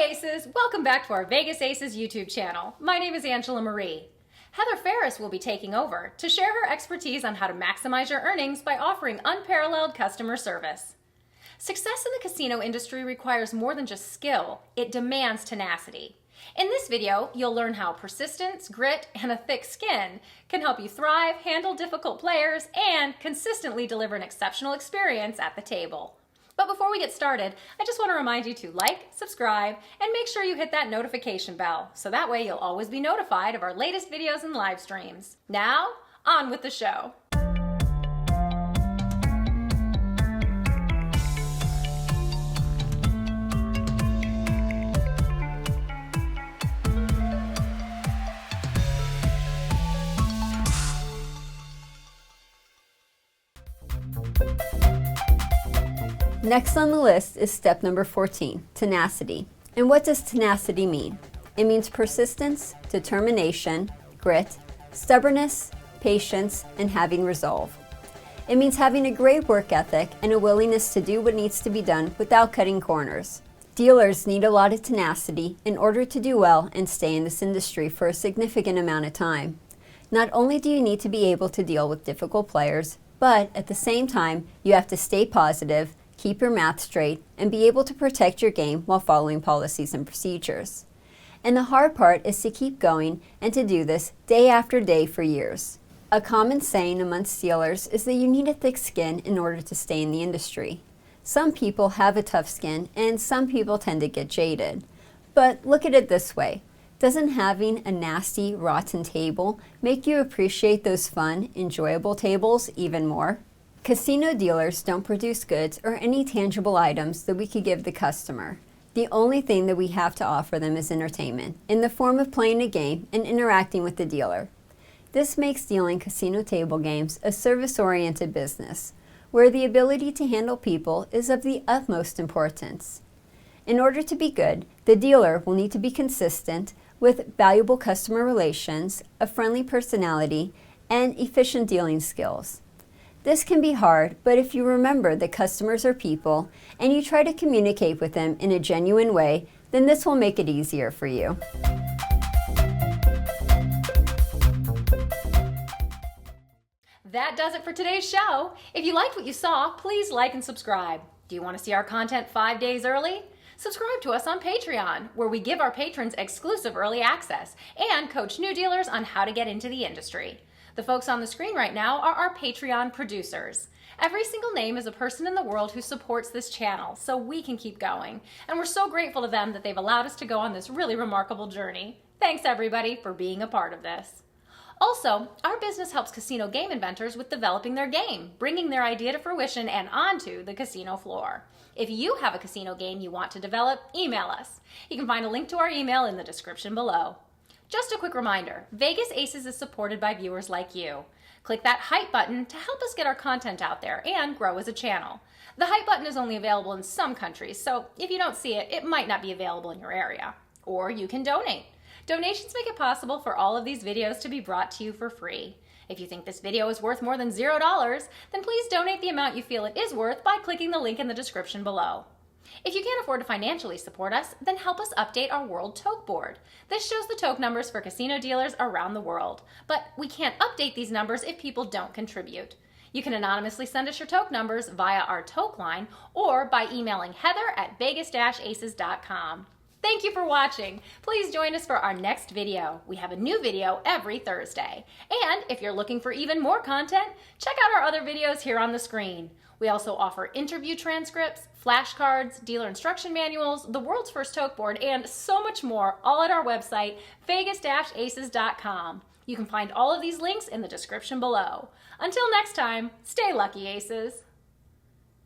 Hi Aces! Welcome back to our Vegas Aces YouTube channel. My name is Angela Marie. Heather Ferris will be taking over to share her expertise on how to maximize your earnings by offering unparalleled customer service. Success in the casino industry requires more than just skill, it demands tenacity. In this video, you'll learn how persistence, grit, and a thick skin can help you thrive, handle difficult players, and consistently deliver an exceptional experience at the table. But before we get started, I just want to remind you to like, subscribe, and make sure you hit that notification bell, so that way you'll always be notified of our latest videos and live streams. Now, on with the show. Next on the list is step number 14, tenacity. And what does tenacity mean? It means persistence, determination, grit, stubbornness, patience, and having resolve. It means having a great work ethic and a willingness to do what needs to be done without cutting corners. Dealers need a lot of tenacity in order to do well and stay in this industry for a significant amount of time. Not only do you need to be able to deal with difficult players, but at the same time, you have to stay positive, keep your math straight, and be able to protect your game while following policies and procedures. And the hard part is to keep going and to do this day after day for years. A common saying amongst dealers is that you need a thick skin in order to stay in the industry. Some people have a tough skin and some people tend to get jaded. But look at it this way. Doesn't having a nasty, rotten table make you appreciate those fun, enjoyable tables even more? Casino dealers don't produce goods or any tangible items that we could give the customer. The only thing that we have to offer them is entertainment, in the form of playing a game and interacting with the dealer. This makes dealing casino table games a service-oriented business, where the ability to handle people is of the utmost importance. In order to be good, the dealer will need to be consistent with valuable customer relations, a friendly personality, and efficient dealing skills. This can be hard, but if you remember that customers are people and you try to communicate with them in a genuine way, then this will make it easier for you. That does it for today's show. If you liked what you saw, please like and subscribe. Do you want to see our content 5 days early? Subscribe to us on Patreon, where we give our patrons exclusive early access and coach new dealers on how to get into the industry. The folks on the screen right now are our Patreon producers. Every single name is a person in the world who supports this channel so we can keep going. And we're so grateful to them that they've allowed us to go on this really remarkable journey. Thanks everybody for being a part of this. Also, our business helps casino game inventors with developing their game, bringing their idea to fruition and onto the casino floor. If you have a casino game you want to develop, email us. You can find a link to our email in the description below. Just a quick reminder, Vegas Aces is supported by viewers like you. Click that hype button to help us get our content out there and grow as a channel. The hype button is only available in some countries, so if you don't see it, it might not be available in your area. Or you can donate. Donations make it possible for all of these videos to be brought to you for free. If you think this video is worth more than $0, then please donate the amount you feel it is worth by clicking the link in the description below. If you can't afford to financially support us, then help us update our World Toke board. This shows the Toke numbers for casino dealers around the world, but we can't update these numbers if people don't contribute. You can anonymously send us your Toke numbers via our Toke line or by emailing heather@vegas-aces.com. Thank you for watching. Please join us for our next video. We have a new video every Thursday. And if you're looking for even more content, check out our other videos here on the screen. We also offer interview transcripts, flashcards, dealer instruction manuals, the world's first Toke board, and so much more, all at our website, vegas-aces.com. You can find all of these links in the description below. Until next time, stay lucky, Aces.